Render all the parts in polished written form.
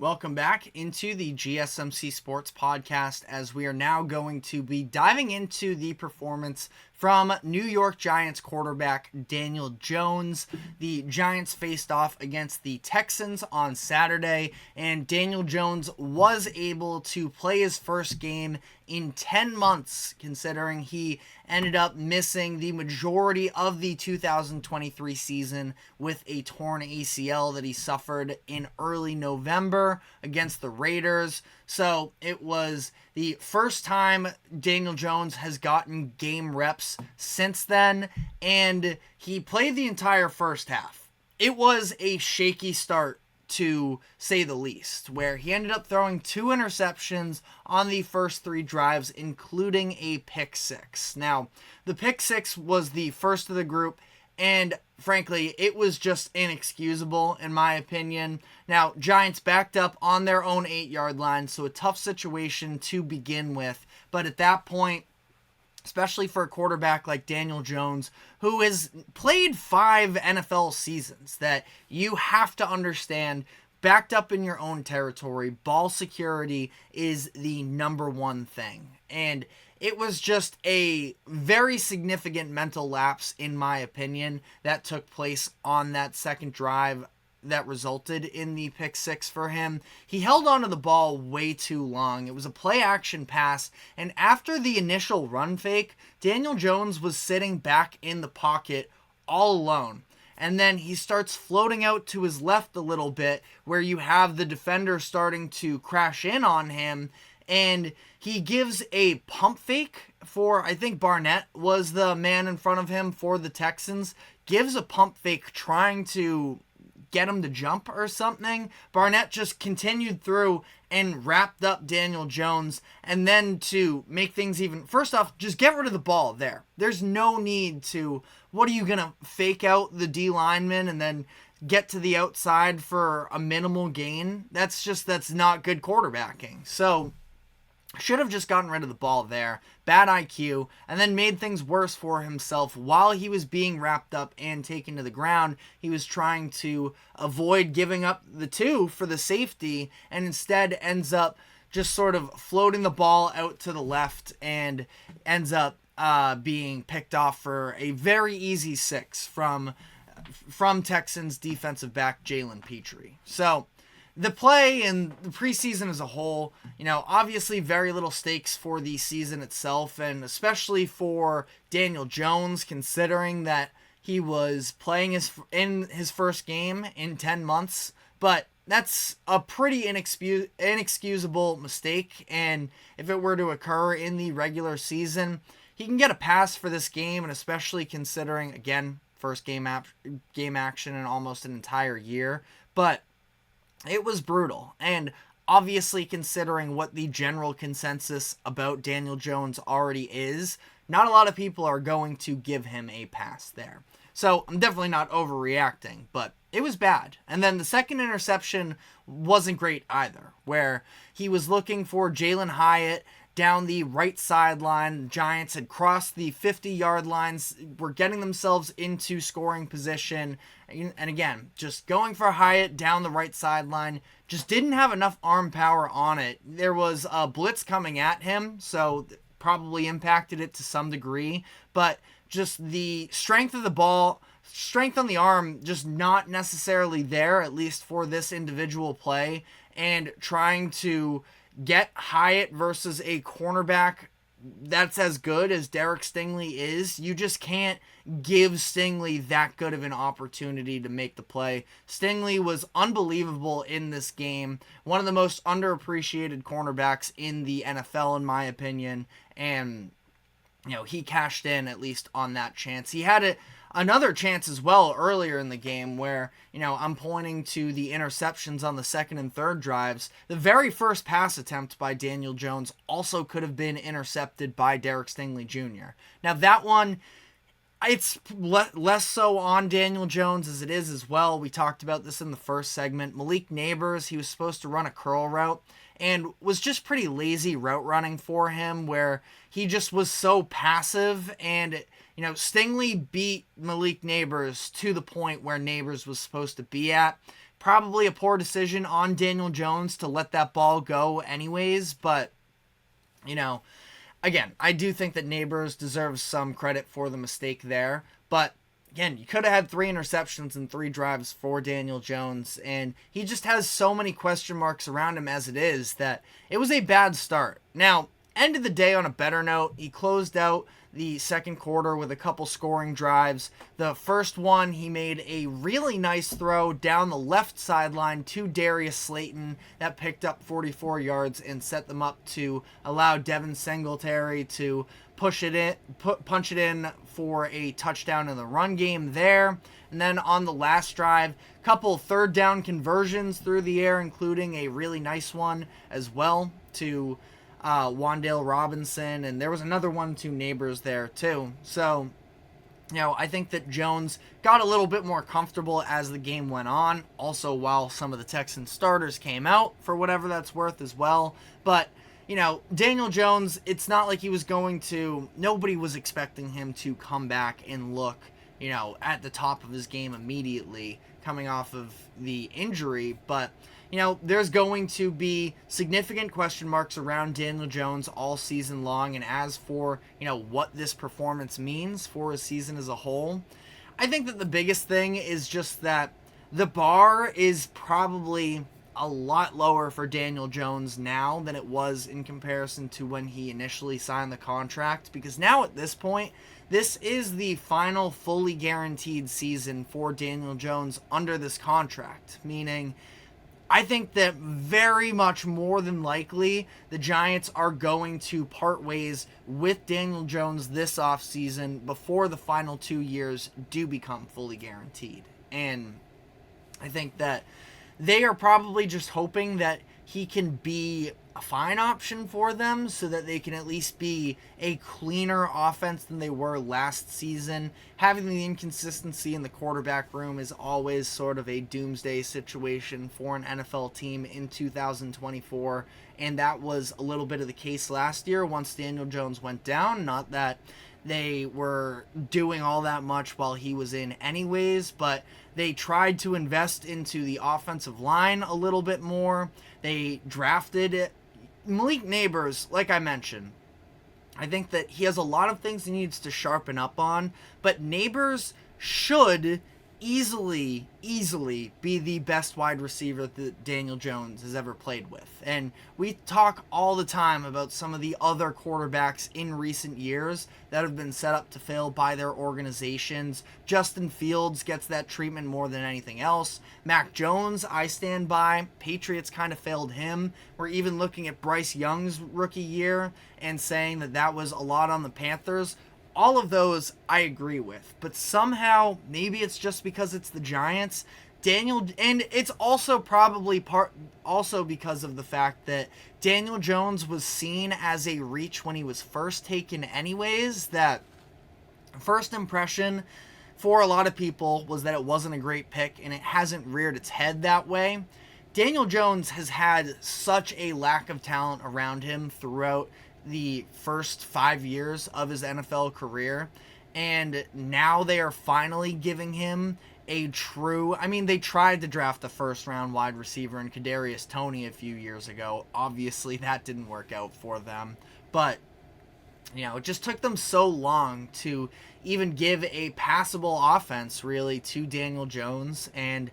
Welcome back into the GSMC Sports Podcast, as we are now going to be diving into the performance from New York Giants quarterback Daniel Jones. The Giants faced off against the Texans on Saturday, and Daniel Jones was able to play his first game in 10 months, considering he ended up missing the majority of the 2023 season with a torn ACL that he suffered in early November against the Raiders. So it was the first time Daniel Jones has gotten game reps since then, and he played the entire first half. It was a shaky start, to say the least, where he ended up throwing 2 interceptions on the first 3 drives, including a pick 6. Now, the pick 6 was the first of the group, and frankly, it was just inexcusable in my opinion. Now, Giants backed up on their own 8-yard line, so a tough situation to begin with, but at that point, especially for a quarterback like Daniel Jones, who has played 5 NFL seasons, that you have to understand, backed up in your own territory, ball security is the number one thing. And it was just a very significant mental lapse, in my opinion, that took place on that second drive that resulted in the pick 6 for him. He held onto the ball way too long. It was a play action pass, and after the initial run fake, Daniel Jones was sitting back in the pocket all alone. And then he starts floating out to his left a little bit, where you have the defender starting to crash in on him, and he gives a pump fake for, I think Barnett was the man in front of him for the Texans, gives a pump fake trying to get him to jump or something. Barnett just continued through and wrapped up Daniel Jones, and then to make things even, first off, just get rid of the ball there. There's no need to, what are you going to fake out the D lineman and then get to the outside for a minimal gain? That's not good quarterbacking. So should have just gotten rid of the ball there. Bad IQ, and then made things worse for himself while he was being wrapped up and taken to the ground. He was trying to avoid giving up the 2 for the safety, and instead ends up just sort of floating the ball out to the left and ends up being picked off for a very easy 6 from Texans defensive back Jalen Petrie. So the play and the preseason as a whole, obviously very little stakes for the season itself, and especially for Daniel Jones, considering that he was playing in his first game in 10 months. But that's a pretty inexcusable mistake, and if it were to occur in the regular season, he can get a pass for this game, and especially considering, again, first game action in almost an entire year. But it was brutal, and obviously considering what the general consensus about Daniel Jones already is, not a lot of people are going to give him a pass there. So I'm definitely not overreacting, but it was bad. And then the second interception wasn't great either, where he was looking for Jalen Hyatt down the right sideline. The Giants had crossed the 50-yard lines, were getting themselves into scoring position, and again, just going for Hyatt down the right sideline, just didn't have enough arm power on it. There was a blitz coming at him, so probably impacted it to some degree, but just the strength of the ball, strength on the arm, just not necessarily there, at least for this individual play, and trying to get Hyatt versus a cornerback that's as good as Derek Stingley is. You just can't give Stingley that good of an opportunity to make the play. Stingley was unbelievable in this game. One of the most underappreciated cornerbacks in the NFL, in my opinion. And, he cashed in at least on that chance. He had another chance as well earlier in the game where, I'm pointing to the interceptions on the second and third drives. The very first pass attempt by Daniel Jones also could have been intercepted by Derek Stingley Jr. Now that one, it's less so on Daniel Jones as it is as well. We talked about this in the first segment. Malik Neighbors, he was supposed to run a curl route and was just pretty lazy route running for him, where he just was so passive, and Stingley beat Malik Neighbors to the point where Neighbors was supposed to be at. probably a poor decision on Daniel Jones to let that ball go anyways, but, again, I do think that Neighbors deserves some credit for the mistake there, but again, you could have had 3 interceptions and 3 drives for Daniel Jones, and he just has so many question marks around him as it is that it was a bad start. Now, end of the day, on a better note, he closed out the second quarter with a couple scoring drives. The first one, he made a really nice throw down the left sideline to Darius Slayton that picked up 44 yards and set them up to allow Devin Singletary to punch it in for a touchdown in the run game there. And then on the last drive, couple third down conversions through the air, including a really nice one as well to Wan'Dale Robinson, and there was another one to Neighbors there too. So, I think that Jones got a little bit more comfortable as the game went on, also while some of the Texans starters came out, for whatever that's worth as well. But, Daniel Jones, it's not like he was nobody was expecting him to come back and look, at the top of his game immediately coming off of the injury, but there's going to be significant question marks around Daniel Jones all season long. And as for, what this performance means for his season as a whole, I think that the biggest thing is just that the bar is probably a lot lower for Daniel Jones now than it was in comparison to when he initially signed the contract. Because now at this point, this is the final fully guaranteed season for Daniel Jones under this contract, meaning I think that very much more than likely the Giants are going to part ways with Daniel Jones this offseason before the final 2 years do become fully guaranteed. And I think that they are probably just hoping that he can be a fine option for them so that they can at least be a cleaner offense than they were last season. Having the inconsistency in the quarterback room is always sort of a doomsday situation for an NFL team in 2024, and that was a little bit of the case last year once Daniel Jones went down. Not that they were doing all that much while he was in anyways, but they tried to invest into the offensive line a little bit more. They drafted Malik Neighbors, like I mentioned. I think that he has a lot of things he needs to sharpen up on, but Neighbors should easily be the best wide receiver that Daniel Jones has ever played with. And we talk all the time about some of the other quarterbacks in recent years that have been set up to fail by their organizations. Justin Fields gets that treatment more than anything else. Mac Jones, I stand by. Patriots kind of failed him. We're even looking at Bryce Young's rookie year and saying that was a lot on the Panthers. All of those I agree with, but somehow, maybe it's just because it's the Giants, and it's also probably because of the fact that Daniel Jones was seen as a reach when he was first taken anyways, that first impression for a lot of people was that it wasn't a great pick, and it hasn't reared its head that way. Daniel Jones has had such a lack of talent around him throughout the first 5 years of his NFL career, and now they are finally giving him a true, they tried to draft a first round wide receiver in Kadarius Toney a few years ago. Obviously that didn't work out for them, but it just took them so long to even give a passable offense really to Daniel Jones. And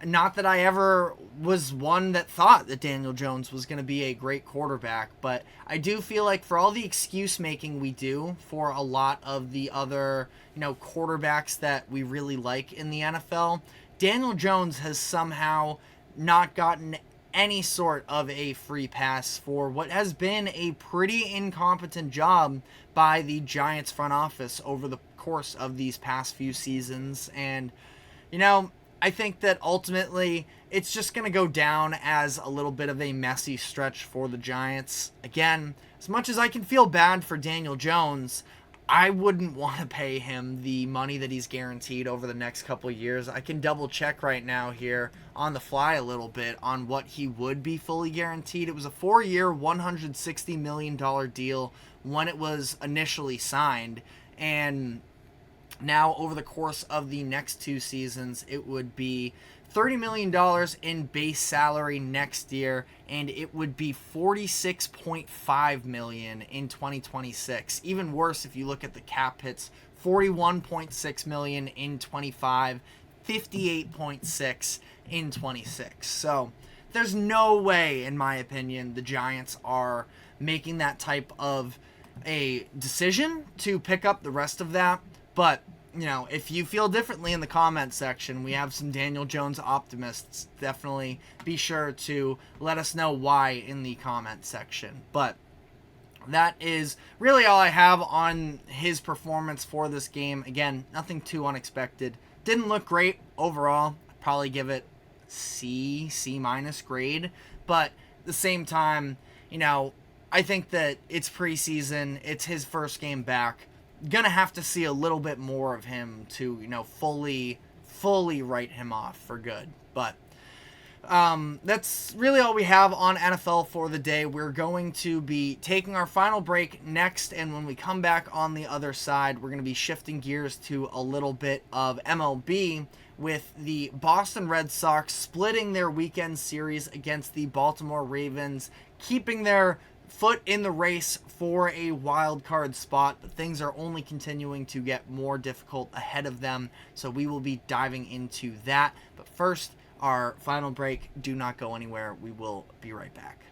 not that I ever was one that thought that Daniel Jones was going to be a great quarterback, but I do feel like for all the excuse making we do for a lot of the other, quarterbacks that we really like in the NFL, Daniel Jones has somehow not gotten any sort of a free pass for what has been a pretty incompetent job by the Giants front office over the course of these past few seasons. And, I think that ultimately it's just going to go down as a little bit of a messy stretch for the Giants. Again, as much as I can feel bad for Daniel Jones, I wouldn't want to pay him the money that he's guaranteed over the next couple of years. I can double check right now here on the fly a little bit on what he would be fully guaranteed. It was a 4-year, $160 million deal when it was initially signed, and now over the course of the next 2 seasons, it would be $30 million in base salary next year, and it would be $46.5 million in 2026. Even worse if you look at the cap hits, $41.6 million in 25, $58.6 in 26. So there's no way, in my opinion, the Giants are making that type of a decision to pick up the rest of that. But if you feel differently in the comment section, we have some Daniel Jones optimists. Definitely be sure to let us know why in the comment section. But that is really all I have on his performance for this game. Again, nothing too unexpected. Didn't look great overall. I'd probably give it C minus grade. But at the same time, I think that it's preseason. It's his first game back. Gonna have to see a little bit more of him to fully write him off for good. But that's really all we have on NFL for the day. We're going to be taking our final break next, and when we come back on the other side, we're going to be shifting gears to a little bit of MLB with the Boston Red Sox splitting their weekend series against the Baltimore Ravens, keeping their foot in the race for a wild card spot, but things are only continuing to get more difficult ahead of them, so we will be diving into that. But first, our final break. Do not go anywhere. We will be right back.